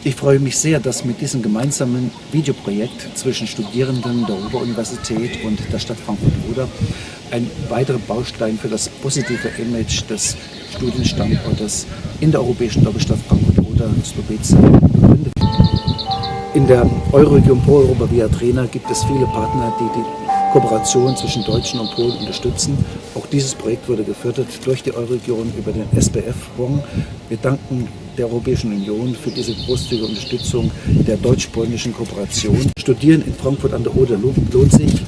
Ich freue mich sehr, dass mit diesem gemeinsamen Videoprojekt zwischen Studierenden der Ruhr-Universität und der Stadt Frankfurt-Oder ein weiterer Baustein für das positive Image des Studienstandortes in der europäischen Doppelstadt Frankfurt-Oder Slovice begründet wird. In der Euroregion Pro-Europa Viadrina gibt es viele Partner, die die Kooperation zwischen Deutschen und Polen unterstützen. Auch dieses Projekt wurde gefördert durch die Euroregion über den SPF-Fonds. Wir danken der Europäischen Union für diese großzügige Unterstützung der deutsch-polnischen Kooperation. Studieren in Frankfurt an der Oder lohnt sich.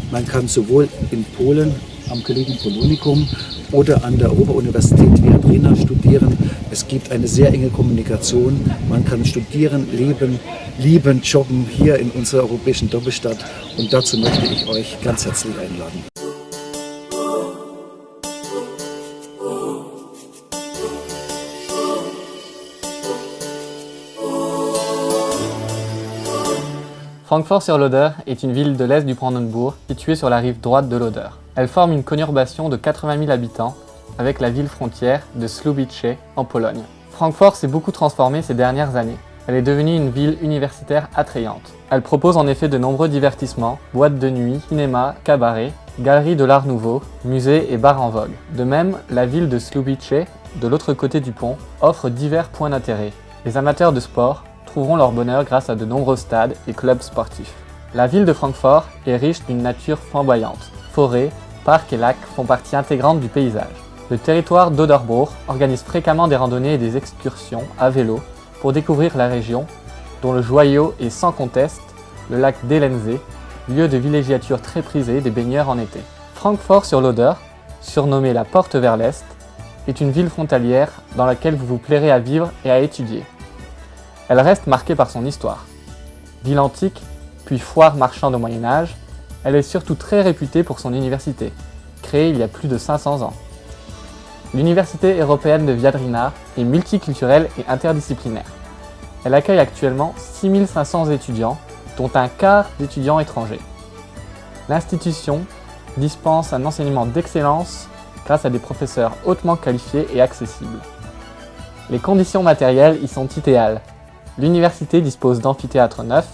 Man kann sowohl in Polen am Collegium Polonicum oder an der Europa-Universität Viadrina studieren. Es gibt eine sehr enge Kommunikation. Man kann studieren, leben, lieben, jobben hier in unserer europäischen Doppelstadt. Und dazu möchte ich euch ganz herzlich einladen. Francfort-sur-l'Oder est une ville de l'est du Brandebourg, située sur la rive droite de l'Oder. Elle forme une conurbation de 80 000 habitants avec la ville frontière de Słubice en Pologne. Francfort s'est beaucoup transformée ces dernières années. Elle est devenue une ville universitaire attrayante. Elle propose en effet de nombreux divertissements, boîtes de nuit, cinéma, cabarets, galeries de l'art nouveau, musées et bars en vogue. De même, la ville de Słubice, de l'autre côté du pont, offre divers points d'intérêt. Les amateurs de sport trouveront leur bonheur grâce à de nombreux stades et clubs sportifs. La ville de Francfort est riche d'une nature flamboyante. Forêts, parcs et lacs font partie intégrante du paysage. Le territoire d'Oderburg organise fréquemment des randonnées et des excursions à vélo pour découvrir la région, dont le joyau est sans conteste le lac d'Ellensee, lieu de villégiature très prisé des baigneurs en été. Francfort-sur-l'Oder, surnommée la Porte vers l'Est, est une ville frontalière dans laquelle vous vous plairez à vivre et à étudier. Elle reste marquée par son histoire. Ville antique, puis foire marchande au Moyen-Âge, elle est surtout très réputée pour son université, créée il y a plus de 500 ans. L'Université européenne de Viadrina est multiculturelle et interdisciplinaire. Elle accueille actuellement 6500 étudiants, dont un quart d'étudiants étrangers. L'institution dispense un enseignement d'excellence grâce à des professeurs hautement qualifiés et accessibles. Les conditions matérielles y sont idéales. L'université dispose d'amphithéâtres neufs,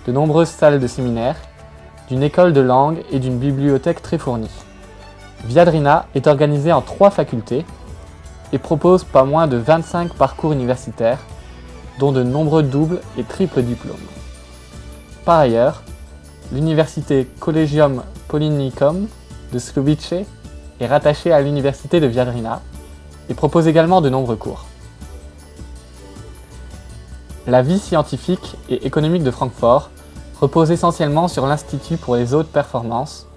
de nombreuses salles de séminaire, d'une école de langue et d'une bibliothèque très fournie. Viadrina est organisée en 3 facultés et propose pas moins de 25 parcours universitaires, dont de nombreux doubles et triples diplômes. Par ailleurs, l'université Collegium Polonicum de Słubice est rattachée à l'université de Viadrina et propose également de nombreux cours. La vie scientifique et économique de Francfort repose essentiellement sur l'Institut pour les hautes performances,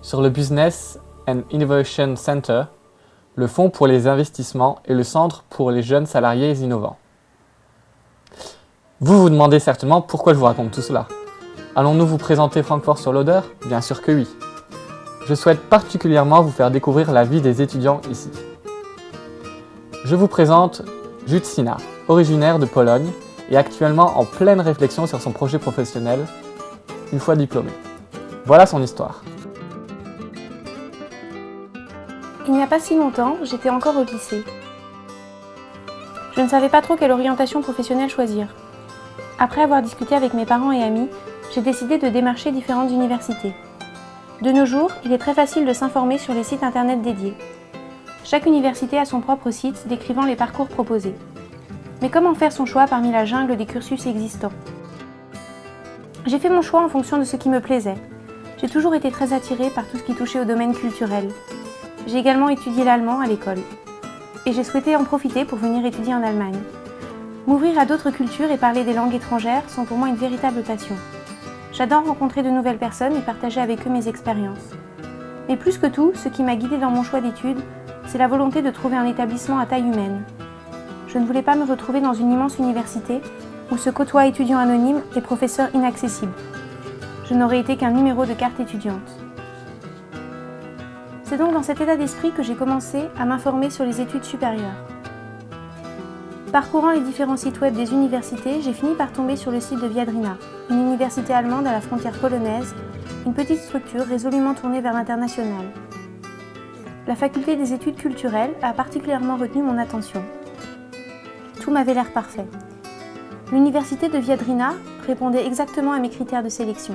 sur le Business and Innovation Center, le Fonds pour les investissements et le Centre pour les jeunes salariés innovants. Vous vous demandez certainement pourquoi je vous raconte tout cela. Allons-nous vous présenter Francfort-sur-l'Oder? Bien sûr que oui. Je souhaite particulièrement vous faire découvrir la vie des étudiants ici. Je vous présente Justyna, originaire de Pologne et actuellement en pleine réflexion sur son projet professionnel, une fois diplômée. Voilà son histoire. Il n'y a pas si longtemps, j'étais encore au lycée. Je ne savais pas trop quelle orientation professionnelle choisir. Après avoir discuté avec mes parents et amis, j'ai décidé de démarcher différentes universités. De nos jours, il est très facile de s'informer sur les sites internet dédiés. Chaque université a son propre site décrivant les parcours proposés. Mais comment faire son choix parmi la jungle des cursus existants? J'ai fait mon choix en fonction de ce qui me plaisait. J'ai toujours été très attirée par tout ce qui touchait au domaine culturel. J'ai également étudié l'allemand à l'école. Et j'ai souhaité en profiter pour venir étudier en Allemagne. M'ouvrir à d'autres cultures et parler des langues étrangères sont pour moi une véritable passion. J'adore rencontrer de nouvelles personnes et partager avec eux mes expériences. Mais plus que tout, ce qui m'a guidée dans mon choix d'études, c'est la volonté de trouver un établissement à taille humaine. Je ne voulais pas me retrouver dans une immense université où se côtoient étudiants anonymes et professeurs inaccessibles. Je n'aurais été qu'un numéro de carte étudiante. C'est donc dans cet état d'esprit que j'ai commencé à m'informer sur les études supérieures. Parcourant les différents sites web des universités, j'ai fini par tomber sur le site de Viadrina, une université allemande à la frontière polonaise, une petite structure résolument tournée vers l'international. La faculté des études culturelles a particulièrement retenu mon attention. Tout m'avait l'air parfait. L'université de Viadrina répondait exactement à mes critères de sélection.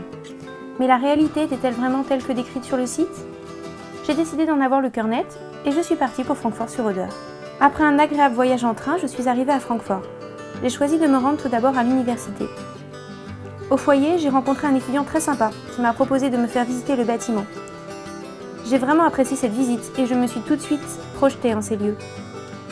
Mais la réalité était-elle vraiment telle que décrite sur le site? J'ai décidé d'en avoir le cœur net et je suis partie pour Francfort-sur-Oder. Après un agréable voyage en train, je suis arrivée à Francfort. J'ai choisi de me rendre tout d'abord à l'université. Au foyer, j'ai rencontré un étudiant très sympa qui m'a proposé de me faire visiter le bâtiment. J'ai vraiment apprécié cette visite et je me suis tout de suite projetée en ces lieux.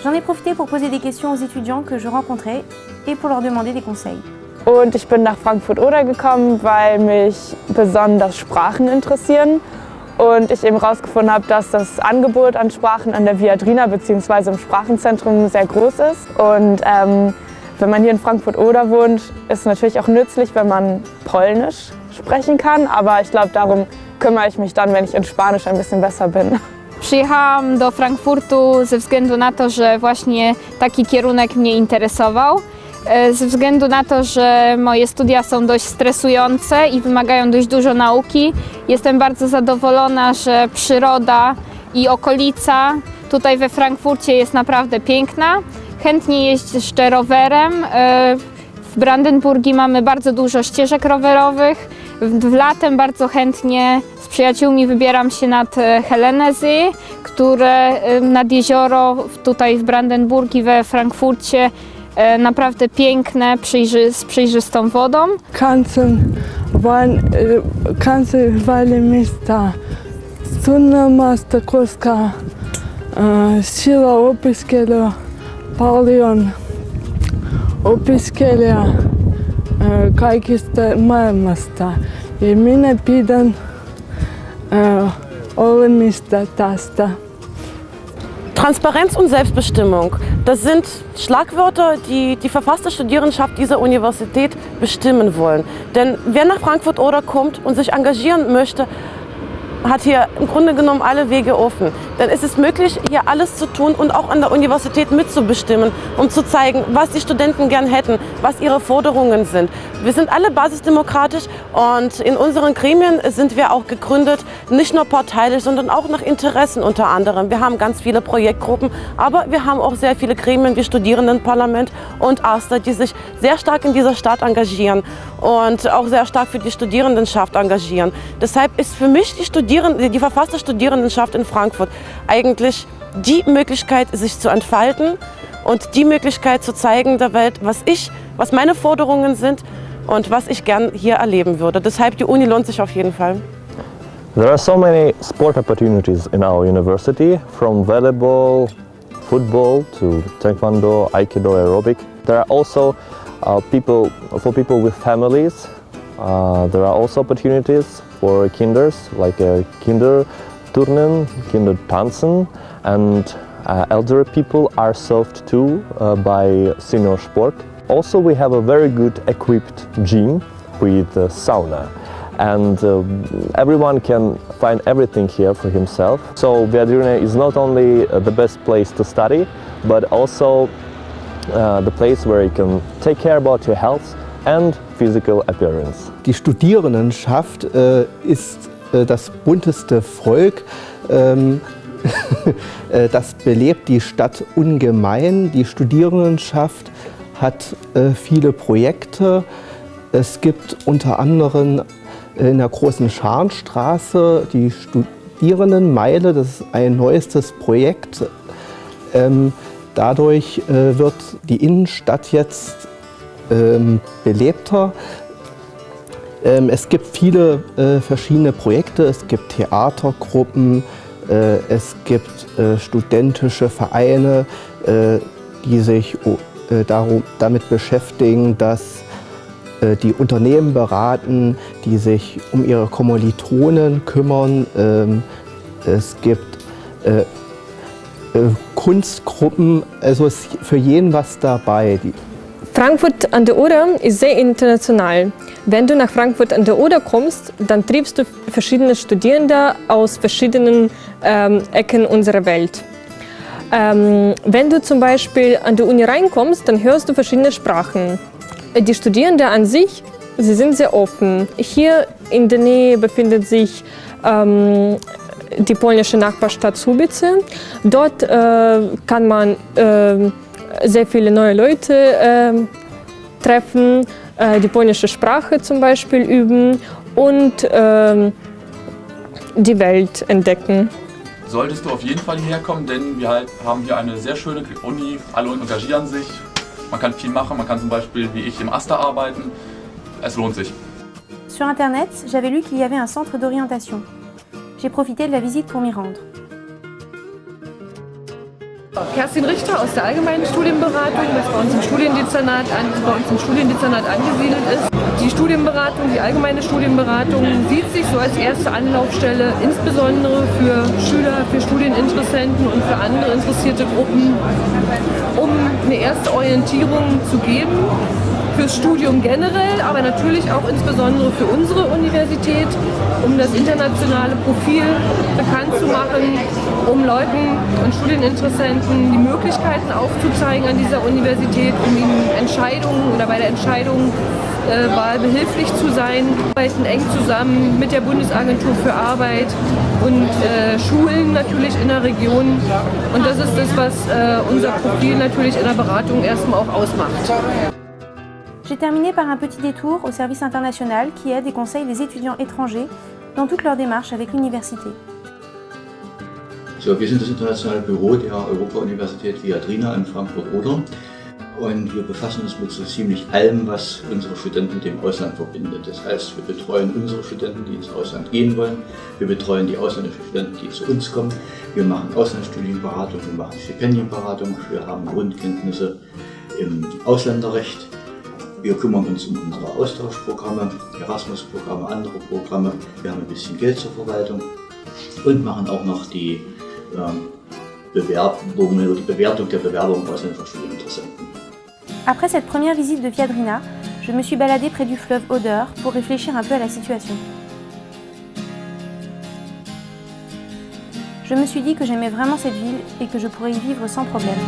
J'en ai profité pour poser des questions aux étudiants que je rencontrais et pour leur demander des conseils. Und ich bin nach Frankfurt-Oder gekommen, weil mich besonders Sprachen interessieren und ich eben herausgefunden habe, dass das Angebot an Sprachen an der Viadrina bzw. im Sprachenzentrum sehr groß ist. Und wenn man hier in Frankfurt-Oder wohnt, ist es natürlich auch nützlich, wenn man Polnisch sprechen kann, aber ich glaube, darum kümmere ich mich dann, wenn ich in Spanisch ein bisschen besser bin. Przyjechałam do Frankfurtu ze względu na to, że właśnie taki kierunek mnie interesował. Ze względu na to, że moje studia są dość stresujące i wymagają dość dużo nauki. Jestem bardzo zadowolona, że przyroda i okolica tutaj we Frankfurcie jest naprawdę piękna. Chętnie jeżdżę rowerem. W Brandenburgii mamy bardzo dużo ścieżek rowerowych. W latem bardzo chętnie z przyjaciółmi wybieram się nad Hellenesee, które nad jezioro tutaj w Brandenburgii we Frankfurcie naprawdę piękne, z przejrzystą wodą. Kancelwali miasta, Sunna Masterkurska, Sila opiskelio paljon opiskelija kaikista maailmasta ja minä pidän olemista tästä. Transparenz und Selbstbestimmung, das sind Schlagwörter, die die verfasste Studierendenschaft dieser Universität bestimmen wollen. Denn wer nach Frankfurt-Oder kommt und sich engagieren möchte, hat hier im Grunde genommen alle Wege offen. Denn es ist möglich, hier alles zu tun und auch an der Universität mitzubestimmen, um zu zeigen, was die Studenten gern hätten, was ihre Forderungen sind. Wir sind alle basisdemokratisch und in unseren Gremien sind wir auch gegründet, nicht nur parteilich, sondern auch nach Interessen unter anderem. Wir haben ganz viele Projektgruppen, aber wir haben auch sehr viele Gremien wie Studierendenparlament und AStA, die sich sehr stark in dieser Stadt engagieren und auch sehr stark für die Studierendenschaft engagieren. Deshalb ist für mich die verfasste Studierendenschaft in Frankfurt eigentlich die Möglichkeit, sich zu entfalten und die Möglichkeit zu zeigen der Welt, was meine Forderungen sind und was ich gern hier erleben würde. Deshalb die Uni lohnt sich auf jeden Fall. There are so many sport opportunities in our university, from volleyball, football to taekwondo, aikido, aerobic. There are also for people with families. There are also opportunities for kinders, like Kinderturnen, Kindertanzen, and elderly people are served too by Senior Sport. Also, we have a very good equipped gym with sauna, and everyone can find everything here for himself. So Viadrina is not only the best place to study, but also the place where you can take care about your health and physical appearance. Die Studierendenschaft ist das bunteste Volk. Das belebt die Stadt ungemein. Die Studierendenschaft hat viele Projekte. Es gibt unter anderem in der großen Scharnstraße die Studierendenmeile. Das ist ein neuestes Projekt. Dadurch wird die Innenstadt jetzt belebter. Es gibt viele verschiedene Projekte. Es gibt Theatergruppen, es gibt studentische Vereine, die sich damit beschäftigen, dass die Unternehmen beraten, die sich um ihre Kommilitonen kümmern. Es gibt Kunstgruppen, also ist für jeden was dabei. Frankfurt an der Oder ist sehr international. Wenn du nach Frankfurt an der Oder kommst, dann triffst du verschiedene Studierende aus verschiedenen Ecken unserer Welt. Wenn du zum Beispiel an die Uni reinkommst, dann hörst du verschiedene Sprachen. Die Studierenden an sich, sie sind sehr offen. Hier in der Nähe befindet sich die polnische Nachbarstadt Słubice. Dort kann man sehr viele neue Leute treffen, die polnische Sprache zum Beispiel üben und die Welt entdecken. Solltest du auf jeden Fall hierher kommen, denn wir haben hier eine sehr schöne Uni, alle engagieren sich, man kann viel machen, man kann zum Beispiel wie ich im AStA arbeiten, es lohnt sich. Sur internet, j'avais lu qu'il y avait un centre d'orientation. J'ai profité de la visite pour m'y rendre. Kerstin Richter aus der allgemeinen Studienberatung, das bei uns im Studiendezernat angesiedelt ist. Die Studienberatung, die allgemeine Studienberatung sieht sich so als erste Anlaufstelle, insbesondere für Schüler, für Studieninteressenten und für andere interessierte Gruppen, um eine erste Orientierung zu geben. Fürs Studium generell, aber natürlich auch insbesondere für unsere Universität, um das internationale Profil bekannt zu machen, um Leuten und Studieninteressenten die Möglichkeiten aufzuzeigen an dieser Universität, um ihnen Entscheidungen oder bei der Entscheidungswahl behilflich zu sein. Wir arbeiten eng zusammen mit der Bundesagentur für Arbeit und Schulen natürlich in der Region. Und das ist das, was unser Profil natürlich in der Beratung erstmal auch ausmacht. J'ai terminé par un petit détour au service international qui aide et conseille les étudiants étrangers dans toute leur démarche avec l'université. So, wir sind das internationale Büro der Europa-Universität Viadrina in Frankfurt-Oder und wir befassen uns mit so ziemlich allem, was unsere Studenten mit dem Ausland verbindet. Das heißt, wir betreuen unsere Studenten, die ins Ausland gehen wollen, wir betreuen die ausländischen Studenten, die zu uns kommen, wir machen Auslandsstudienberatung, wir machen Stipendienberatung, wir haben Grundkenntnisse im Ausländerrecht. Wir kümmern uns um unsere Austauschprogramme, Erasmus-Programme, andere Programme. Wir haben ein bisschen Geld zur Verwaltung und machen auch noch die Bewertung der Bewerbungen ausländischer Studieninteressenten. Après cette première visite de Viadrina, je me suis baladée près du fleuve Oder pour réfléchir un peu à la situation. Je me suis dit que j'aimais vraiment cette ville et que je pourrais y vivre sans problème.